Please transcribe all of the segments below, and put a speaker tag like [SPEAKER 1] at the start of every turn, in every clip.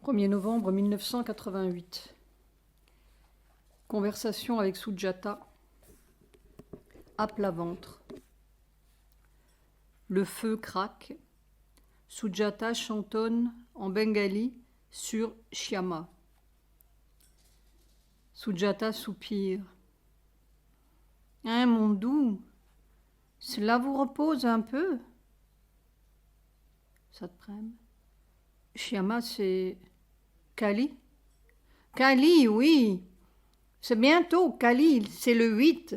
[SPEAKER 1] 1er novembre 1988. Conversation avec Sujata. À plat ventre. Le feu craque. Sujata chantonne en bengali sur Shyama. Sujata soupire. Hein, mon doux, cela vous repose un peu? Satprem. Shyama, c'est Kali? Kali, oui. C'est bientôt Kali, c'est le 8.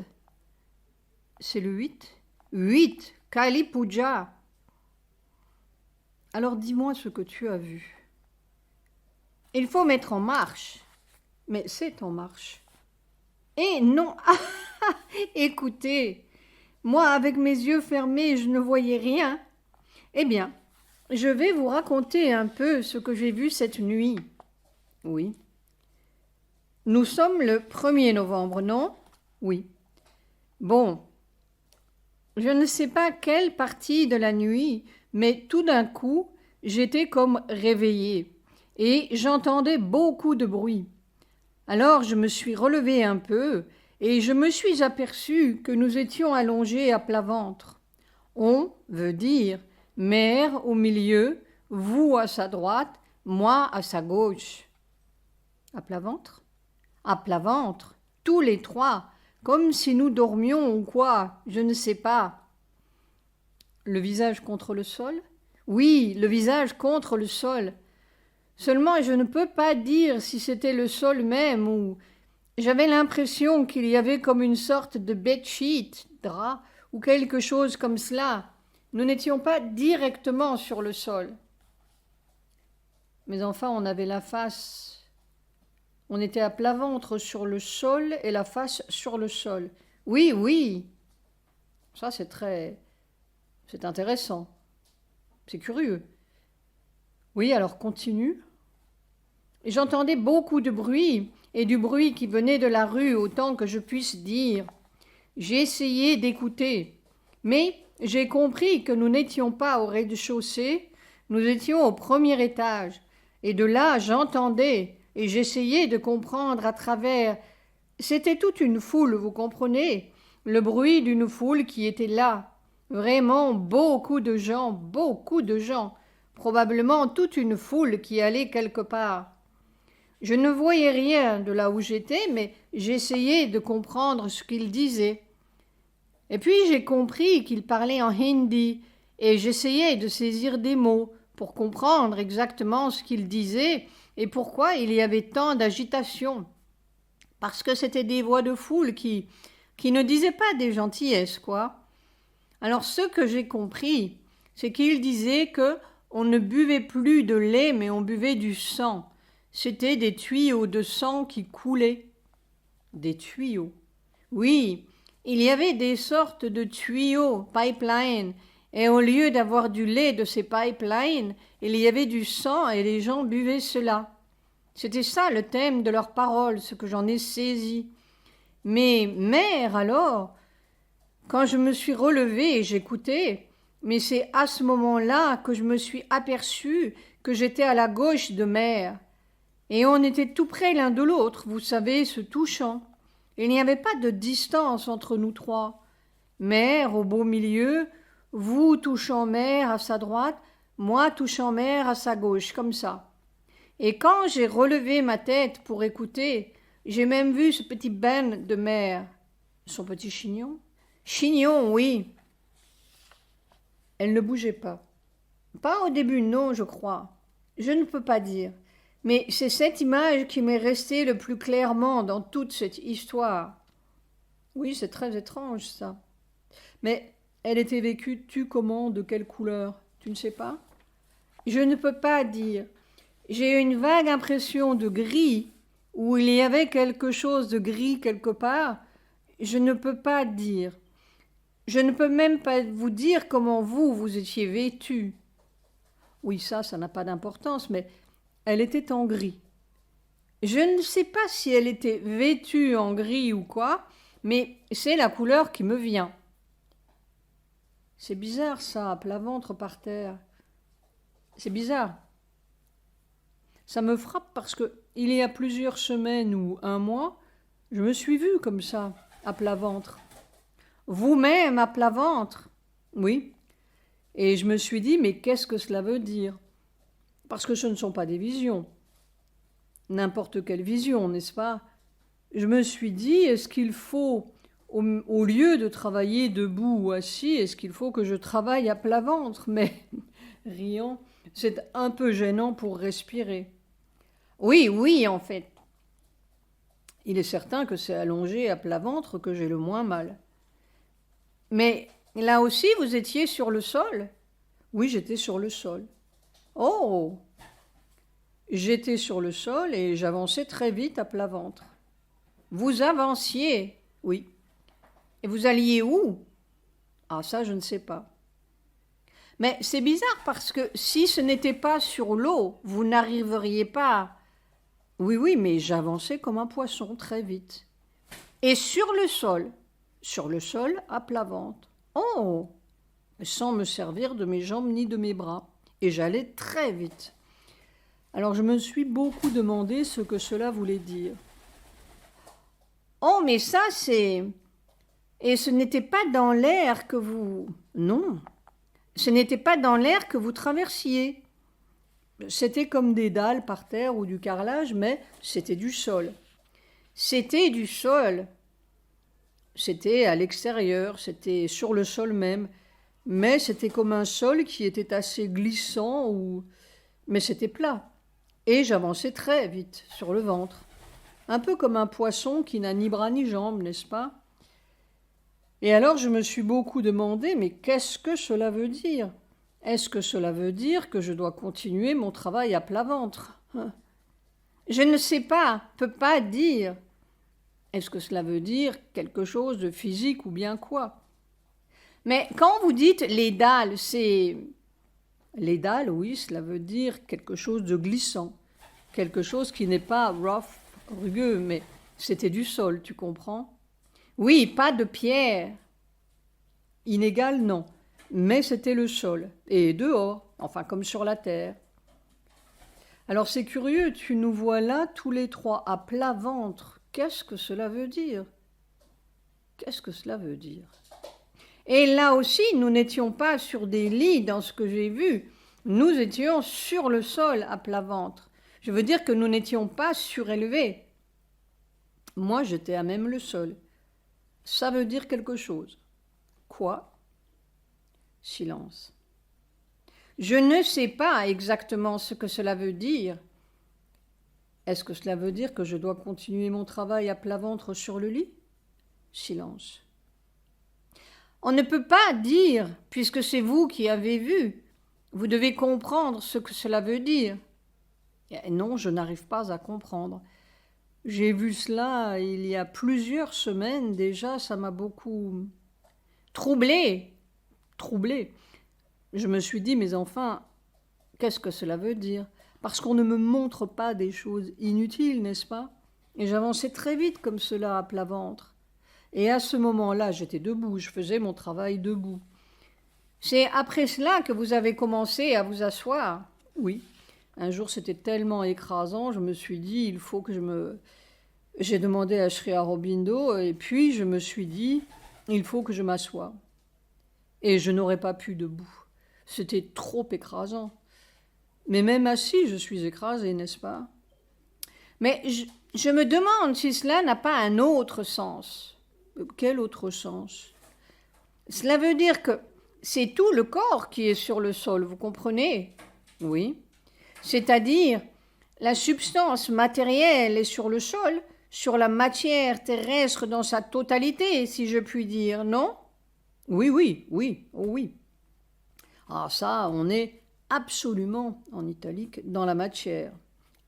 [SPEAKER 1] C'est le 8? 8, Kali Puja. Alors dis-moi ce que tu as vu. Il faut mettre en marche. Mais c'est en marche. Eh non. Écoutez, moi avec mes yeux fermés, je ne voyais rien. Eh bien, je vais vous raconter un peu ce que j'ai vu cette nuit. Oui. Nous sommes le 1er novembre, non? Oui. Bon, je ne sais pas quelle partie de la nuit, mais tout d'un coup, j'étais comme réveillée et j'entendais beaucoup de bruit. Alors je me suis relevée un peu et je me suis aperçue que nous étions allongés à plat ventre. On veut dire mère au milieu, vous à sa droite, moi à sa gauche. À plat ventre? À plat ventre, tous les trois, comme si nous dormions ou quoi, je ne sais pas. Le visage contre le sol? Oui, le visage contre le sol. Seulement je ne peux pas dire si c'était le sol même ou... J'avais l'impression qu'il y avait comme une sorte de bedsheet, drap, ou quelque chose comme cela. Nous n'étions pas directement sur le sol. Mais enfin, on avait la face. On était à plat ventre sur le sol et la face sur le sol. Oui, oui. Ça, c'est intéressant. C'est curieux. Oui, alors continue. J'entendais beaucoup de bruit, et du bruit qui venait de la rue, autant que je puisse dire. J'ai essayé d'écouter, mais j'ai compris que nous n'étions pas au rez-de-chaussée, nous étions au premier étage, et de là j'entendais, et j'essayais de comprendre à travers. C'était toute une foule, vous comprenez, le bruit d'une foule qui était là. Vraiment beaucoup de gens, probablement toute une foule qui allait quelque part. Je ne voyais rien de là où j'étais, mais j'essayais de comprendre ce qu'il disait. Et puis j'ai compris qu'il parlait en hindi, et j'essayais de saisir des mots pour comprendre exactement ce qu'il disait et pourquoi il y avait tant d'agitation. Parce que c'était des voix de foule qui ne disaient pas des gentillesses, quoi. Alors ce que j'ai compris, c'est qu'il disait que on ne buvait plus de lait, mais on buvait du sang. C'étaient des tuyaux de sang qui coulaient. Des tuyaux. Oui, il y avait des sortes de tuyaux, pipelines, et au lieu d'avoir du lait de ces pipelines, il y avait du sang et les gens buvaient cela. C'était ça le thème de leurs paroles, ce que j'en ai saisi. Mais mère, alors, quand je me suis relevée et j'écoutais, mais c'est à ce moment-là que je me suis aperçue que j'étais à la gauche de mère. Et on était tout près l'un de l'autre, vous savez, se touchant. Il n'y avait pas de distance entre nous trois. Mère au beau milieu, vous touchant mère à sa droite, moi touchant mère à sa gauche, comme ça. Et quand j'ai relevé ma tête pour écouter, j'ai même vu ce petit Ben de mère. Son petit chignon? Chignon, oui. Elle ne bougeait pas. Pas au début, non, je crois. Je ne peux pas dire. Mais c'est cette image qui m'est restée le plus clairement dans toute cette histoire. Oui, c'est très étrange, ça. Mais elle était vécue comment, de quelle couleur? Tu ne sais pas? Je ne peux pas dire. J'ai une vague impression de gris, où il y avait quelque chose de gris quelque part. Je ne peux pas dire. Je ne peux même pas vous dire comment vous étiez vêtue. Oui, ça n'a pas d'importance, mais elle était en gris. Je ne sais pas si elle était vêtue en gris ou quoi, mais c'est la couleur qui me vient. C'est bizarre ça, à plat ventre par terre. C'est bizarre. Ça me frappe parce que il y a plusieurs semaines ou un mois, je me suis vue comme ça, à plat ventre. Vous-même à plat ventre? Oui. Et je me suis dit, mais qu'est-ce que cela veut dire? Parce que ce ne sont pas des visions. N'importe quelle vision, n'est-ce pas? Je me suis dit, est-ce qu'il faut, au lieu de travailler debout ou assis, est-ce qu'il faut que je travaille à plat ventre? Mais, riant, c'est un peu gênant pour respirer. Oui, oui, en fait. Il est certain que c'est allongé à plat ventre que j'ai le moins mal. Mais là aussi, vous étiez sur le sol? Oui, j'étais sur le sol. Oh! J'étais sur le sol et j'avançais très vite à plat ventre. Vous avanciez? Oui. Et vous alliez où? Ah, ça, je ne sais pas. Mais c'est bizarre parce que si ce n'était pas sur l'eau, vous n'arriveriez pas. Oui, oui, mais j'avançais comme un poisson très vite. Et sur le sol à plat ventre. Oh! Sans me servir de mes jambes ni de mes bras. Et j'allais très vite. Alors je me suis beaucoup demandé ce que cela voulait dire. Oh, mais ça c'est... Et ce n'était pas dans l'air que vous... Non, ce n'était pas dans l'air que vous traversiez. C'était comme des dalles par terre ou du carrelage, mais c'était du sol. C'était du sol. C'était à l'extérieur, c'était sur le sol même. Mais c'était comme un sol qui était assez glissant, mais c'était plat. Et j'avançais très vite, sur le ventre. Un peu comme un poisson qui n'a ni bras ni jambes, n'est-ce pas? Et alors je me suis beaucoup demandé, mais qu'est-ce que cela veut dire? Est-ce que cela veut dire que je dois continuer mon travail à plat ventre? Je ne sais pas, peux pas dire. Est-ce que cela veut dire quelque chose de physique ou bien quoi? Mais quand vous dites les dalles, c'est... Les dalles, oui, cela veut dire quelque chose de glissant, quelque chose qui n'est pas rough, rugueux, mais c'était du sol, tu comprends? Oui, pas de pierre. Inégal, non, mais c'était le sol, et dehors, enfin comme sur la terre. Alors c'est curieux, tu nous vois là tous les trois à plat ventre. Qu'est-ce que cela veut dire? Qu'est-ce que cela veut dire? Et là aussi, nous n'étions pas sur des lits dans ce que j'ai vu. Nous étions sur le sol à plat ventre. Je veux dire que nous n'étions pas surélevés. Moi, j'étais à même le sol. Ça veut dire quelque chose. Quoi? Silence. Je ne sais pas exactement ce que cela veut dire. Est-ce que cela veut dire que je dois continuer mon travail à plat ventre sur le lit? Silence. On ne peut pas dire, puisque c'est vous qui avez vu. Vous devez comprendre ce que cela veut dire. Et non, je n'arrive pas à comprendre. J'ai vu cela il y a plusieurs semaines déjà, ça m'a beaucoup troublée. Je me suis dit, mais enfin, qu'est-ce que cela veut dire? Parce qu'on ne me montre pas des choses inutiles, n'est-ce pas? Et j'avançais très vite comme cela à plat ventre. Et à ce moment-là, j'étais debout, je faisais mon travail debout. C'est après cela que vous avez commencé à vous asseoir? Oui. Un jour, c'était tellement écrasant, je me suis dit, il faut que J'ai demandé à Sri Aurobindo, et puis je me suis dit, il faut que je m'assoie. Et je n'aurais pas pu debout. C'était trop écrasant. Mais même assis, je suis écrasée, n'est-ce pas? Mais je me demande si cela n'a pas un autre sens. Quel autre sens? Cela veut dire que c'est tout le corps qui est sur le sol, vous comprenez? Oui. C'est-à-dire, la substance matérielle est sur le sol, sur la matière terrestre dans sa totalité, si je puis dire, non? Oui, oui, oui, oh oui. Ah ça, on est absolument, en italique, dans la matière.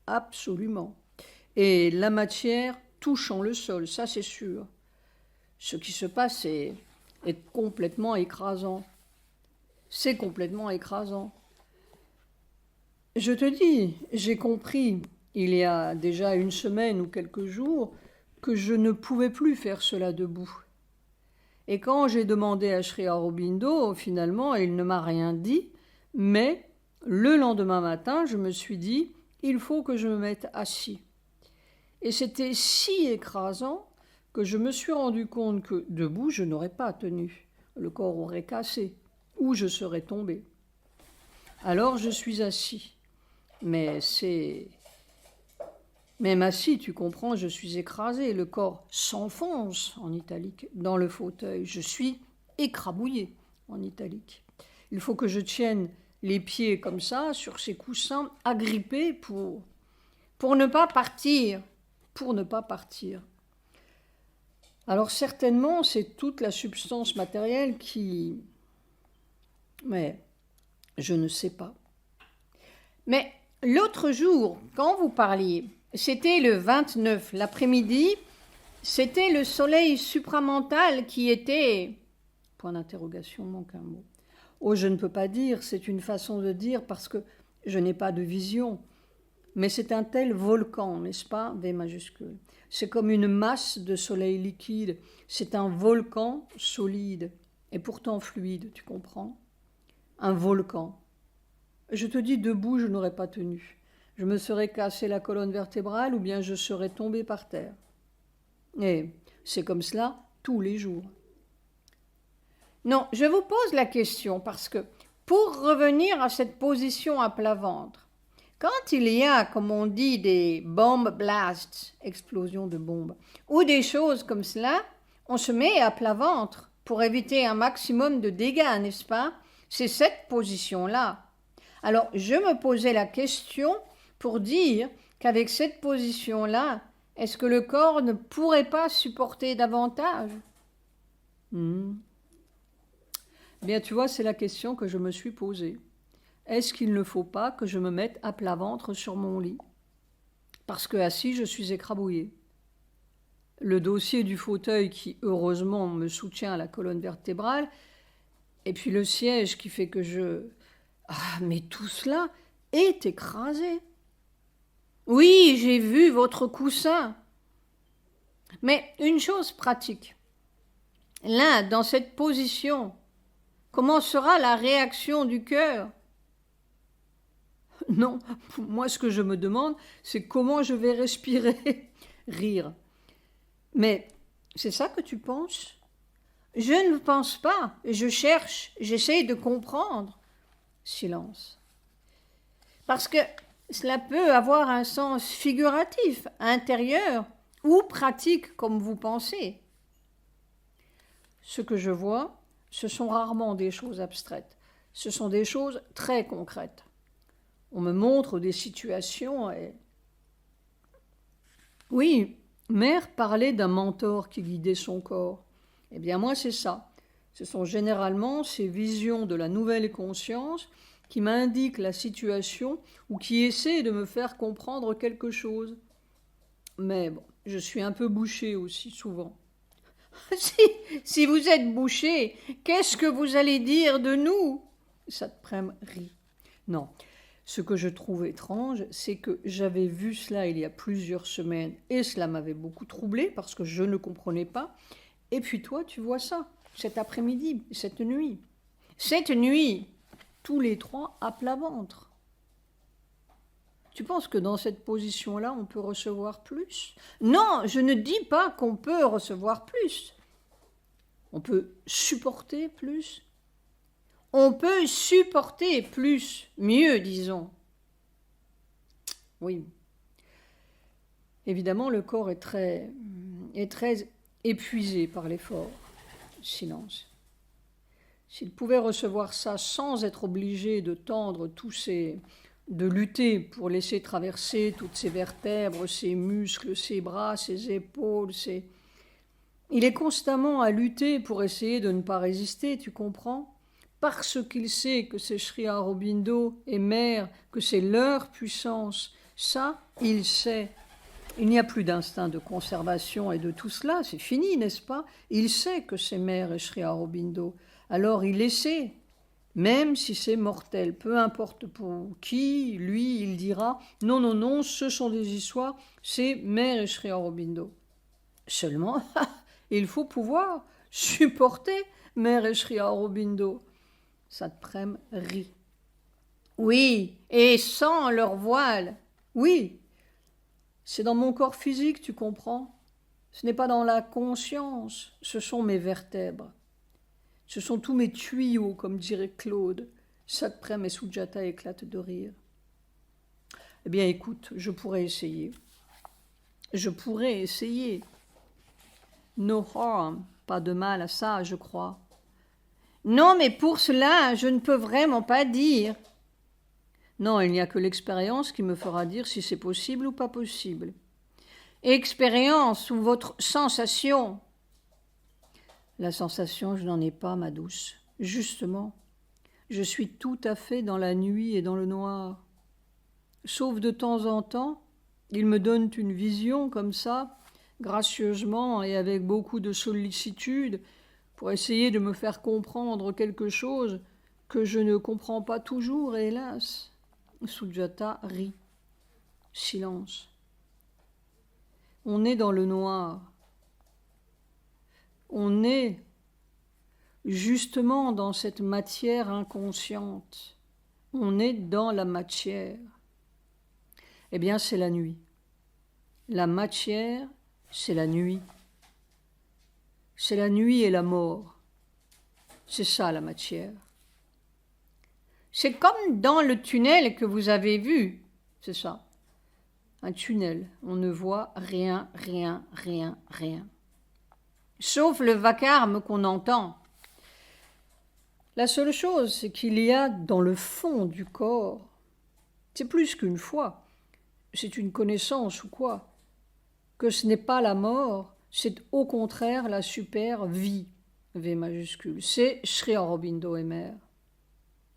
[SPEAKER 1] Absolument. Et la matière touchant le sol, ça c'est sûr. Ce qui se passe est complètement écrasant. C'est complètement écrasant. Je te dis, j'ai compris, il y a déjà une semaine ou quelques jours, que je ne pouvais plus faire cela debout. Et quand j'ai demandé à Sri Aurobindo, finalement, il ne m'a rien dit, mais le lendemain matin, je me suis dit, il faut que je me mette assis. Et c'était si écrasant que je me suis rendu compte que debout, je n'aurais pas tenu. Le corps aurait cassé, ou je serais tombé. Alors je suis assis. Mais c'est... Même assis, tu comprends, je suis écrasé. Le corps s'enfonce, en italique, dans le fauteuil. Je suis écrabouillé, en italique. Il faut que je tienne les pieds comme ça, sur ces coussins, agrippés pour ne pas partir. Pour ne pas partir. Alors certainement, c'est toute la substance matérielle qui... Mais je ne sais pas. Mais l'autre jour, quand vous parliez, c'était le 29, l'après-midi, c'était le soleil supramental qui était... Point d'interrogation, manque un mot. Oh, je ne peux pas dire, c'est une façon de dire parce que je n'ai pas de vision. Mais c'est un tel volcan, n'est-ce pas? V majuscule. C'est comme une masse de soleil liquide. C'est un volcan solide et pourtant fluide, tu comprends? Un volcan. Je te dis, debout, je n'aurais pas tenu. Je me serais cassé la colonne vertébrale ou bien je serais tombé par terre. Et c'est comme cela tous les jours. Non, je vous pose la question parce que pour revenir à cette position à plat ventre, quand il y a, comme on dit, des bomb blasts, explosions de bombes, ou des choses comme cela, on se met à plat ventre pour éviter un maximum de dégâts, n'est-ce pas? C'est cette position-là. Alors, je me posais la question pour dire qu'avec cette position-là, est-ce que le corps ne pourrait pas supporter davantage? Bien, tu vois, c'est la question que je me suis posée. Est-ce qu'il ne faut pas que je me mette à plat ventre sur mon lit? Parce que assis, je suis écrabouillée. Le dossier du fauteuil qui, heureusement, me soutient à la colonne vertébrale, et puis le siège qui fait que je... Ah, mais tout cela est écrasé. Oui, j'ai vu votre coussin. Mais une chose pratique. Là, dans cette position, comment sera la réaction du cœur? Non, moi ce que je me demande, c'est comment je vais respirer. Rire. Mais c'est ça que tu penses? Je ne pense pas. Je cherche, j'essaie de comprendre. Silence. Parce que cela peut avoir un sens figuratif, intérieur ou pratique comme vous pensez. Ce que je vois, ce sont rarement des choses abstraites. Ce sont des choses très concrètes. On me montre des situations et... Oui, Mère parlait d'un mentor qui guidait son corps. Eh bien moi c'est ça. Ce sont généralement ces visions de la nouvelle conscience qui m'indiquent la situation ou qui essaient de me faire comprendre quelque chose. Mais bon, je suis un peu bouchée aussi souvent. Si vous êtes bouché, qu'est-ce que vous allez dire de nous? Satprem rit. Non, ce que je trouve étrange, c'est que j'avais vu cela il y a plusieurs semaines et cela m'avait beaucoup troublée parce que je ne comprenais pas. Et puis toi, tu vois ça, cet après-midi, cette nuit. Cette nuit, tous les trois à plat ventre. Tu penses que dans cette position-là, on peut recevoir plus? Non, je ne dis pas qu'on peut recevoir plus. On peut supporter plus. On peut supporter plus, mieux, disons. Oui. Évidemment, le corps est très épuisé par l'effort. Silence. S'il pouvait recevoir ça sans être obligé de tendre de lutter pour laisser traverser toutes ses vertèbres, ses muscles, ses bras, ses épaules, Il est constamment à lutter pour essayer de ne pas résister, tu comprends? Parce qu'il sait que c'est Sri Aurobindo et Mère, que c'est leur puissance. Ça, il sait. Il n'y a plus d'instinct de conservation et de tout cela, c'est fini, n'est-ce pas? Il sait que c'est Mère et Sri Aurobindo. Alors il essaie, même si c'est mortel, peu importe pour qui, lui, il dira « Non, non, non, ce sont des histoires, c'est Mère et Sri Aurobindo. » Seulement, il faut pouvoir supporter Mère et Sri Aurobindo. Satprem rit. Oui, et sans leur voile. Oui, c'est dans mon corps physique, tu comprends? Ce n'est pas dans la conscience, ce sont mes vertèbres. Ce sont tous mes tuyaux, comme dirait Claude. Satprem et Sujata éclatent de rire. Eh bien, écoute, je pourrais essayer. Je pourrais essayer. No harm, pas de mal à ça, je crois. Non, mais pour cela, je ne peux vraiment pas dire. Non, il n'y a que l'expérience qui me fera dire si c'est possible ou pas possible. Expérience ou votre sensation? La sensation, je n'en ai pas, ma douce. Justement, je suis tout à fait dans la nuit et dans le noir. Sauf de temps en temps, ils me donnent une vision comme ça, gracieusement et avec beaucoup de sollicitude, pour essayer de me faire comprendre quelque chose que je ne comprends pas toujours, hélas. Sujata rit. Silence. On est dans le noir. On est justement dans cette matière inconsciente. On est dans la matière. Eh bien, c'est la nuit. La matière, c'est la nuit. C'est la nuit et la mort. C'est ça, la matière. C'est comme dans le tunnel que vous avez vu. C'est ça. Un tunnel. On ne voit rien, rien, rien, rien. Sauf le vacarme qu'on entend. La seule chose, c'est qu'il y a dans le fond du corps, c'est plus qu'une foi, c'est une connaissance ou quoi, que ce n'est pas la mort, c'est au contraire la super vie, V majuscule. C'est Sri Aurobindo est mère.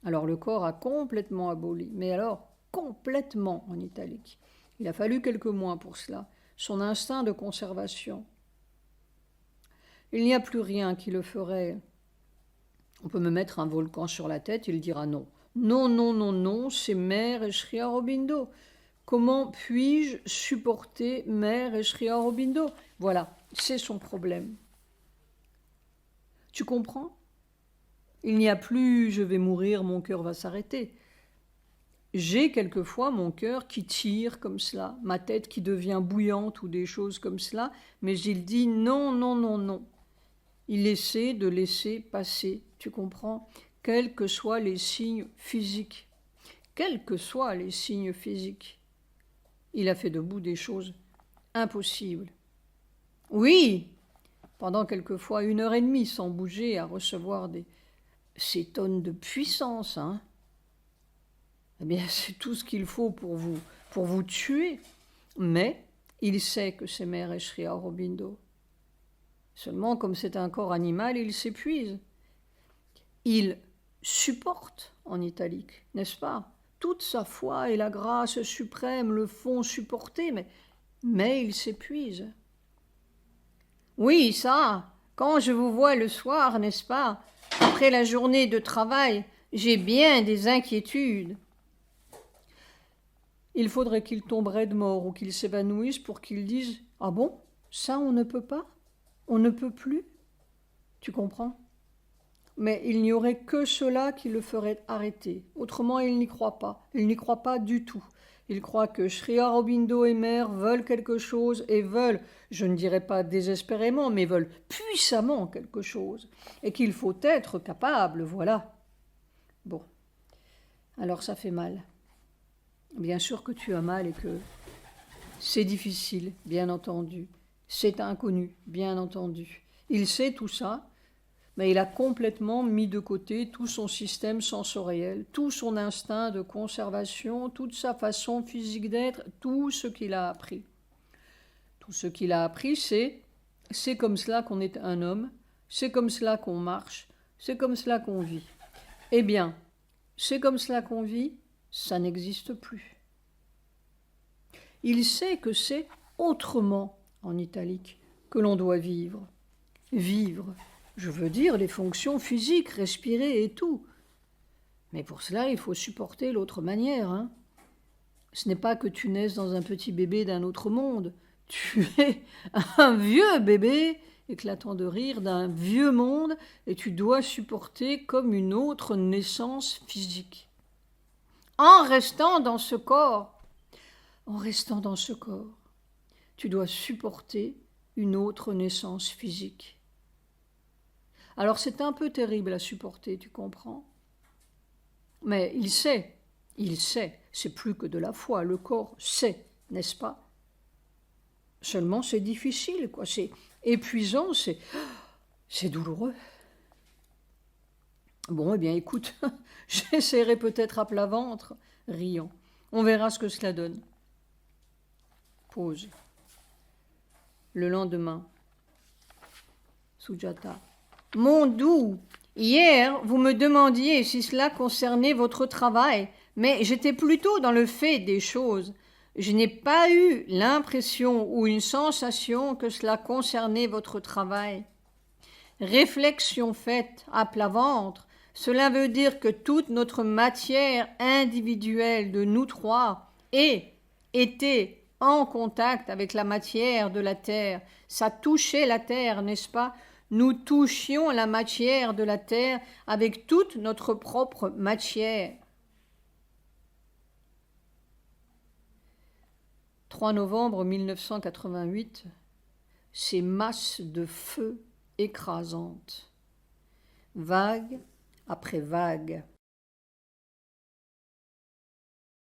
[SPEAKER 1] Alors le corps a complètement aboli, mais alors complètement en italique. Il a fallu quelques mois pour cela, son instinct de conservation. Il n'y a plus rien qui le ferait. On peut me mettre un volcan sur la tête, il dira non. Non, non, non, non, c'est mère et Sri Aurobindo. Comment puis-je supporter mère et Sri Aurobindo? Voilà, c'est son problème. Tu comprends? Il n'y a plus je vais mourir, mon cœur va s'arrêter. J'ai quelquefois mon cœur qui tire comme cela, ma tête qui devient bouillante ou des choses comme cela, mais il dit non, non, non, non. Il essaie de laisser passer, tu comprends, quels que soient les signes physiques. Quels que soient les signes physiques. Il a fait debout des choses impossibles. Oui, pendant quelquefois 1h30 sans bouger à recevoir ces tonnes de puissance, hein. Eh bien, c'est tout ce qu'il faut pour vous tuer. Mais il sait que c'est mère et Sri Aurobindo. Seulement, comme c'est un corps animal, il s'épuise. Il supporte, en italique, n'est-ce pas? Toute sa foi et la grâce suprême le font supporter, mais il s'épuise. Oui, ça, quand je vous vois le soir, n'est-ce pas, après la journée de travail, j'ai bien des inquiétudes. Il faudrait qu'il tombe raide mort ou qu'il s'évanouisse pour qu'il dise « Ah bon, ça on ne peut pas? On ne peut plus ?» Tu comprends? Mais il n'y aurait que cela qui le ferait arrêter. Autrement, il n'y croit pas. Il n'y croit pas du tout. Il croit que Sri Aurobindo et mère veulent quelque chose et veulent, je ne dirais pas désespérément, mais veulent puissamment quelque chose. Et qu'il faut être capable, voilà. Bon, alors ça fait mal. Bien sûr que tu as mal et que c'est difficile, bien entendu. C'est inconnu, bien entendu. Il sait tout ça, mais il a complètement mis de côté tout son système sensoriel, tout son instinct de conservation, toute sa façon physique d'être, tout ce qu'il a appris. Tout ce qu'il a appris, c'est comme cela qu'on est un homme, c'est comme cela qu'on marche, c'est comme cela qu'on vit. Eh bien, c'est comme cela qu'on vit, ça n'existe plus. Il sait que c'est autrement, en italique, que l'on doit vivre. Vivre, je veux dire les fonctions physiques, respirer et tout. Mais pour cela, il faut supporter l'autre manière. Hein. Ce n'est pas que tu naisses dans un petit bébé d'un autre monde. Tu es un vieux bébé, éclatant de rire, d'un vieux monde, et tu dois supporter comme une autre naissance physique. En restant dans ce corps, en restant dans ce corps. Tu dois supporter une autre naissance physique. Alors c'est un peu terrible à supporter, tu comprends? Mais il sait, c'est plus que de la foi, le corps sait, n'est-ce pas? Seulement c'est difficile, quoi, c'est épuisant, c'est douloureux. Bon, eh bien écoute, j'essaierai peut-être à plat ventre, riant. On verra ce que cela donne. Pause. Le lendemain. Sujata. Mon doux, hier vous me demandiez si cela concernait votre travail, mais j'étais plutôt dans le fait des choses. Je n'ai pas eu l'impression ou une sensation que cela concernait votre travail. Réflexion faite à plat ventre, cela veut dire que toute notre matière individuelle de nous trois était en contact avec la matière de la terre. Ça touchait la terre, n'est-ce pas? Nous touchions la matière de la terre avec toute notre propre matière. 3 novembre 1988, ces masses de feu écrasantes, vague après vague.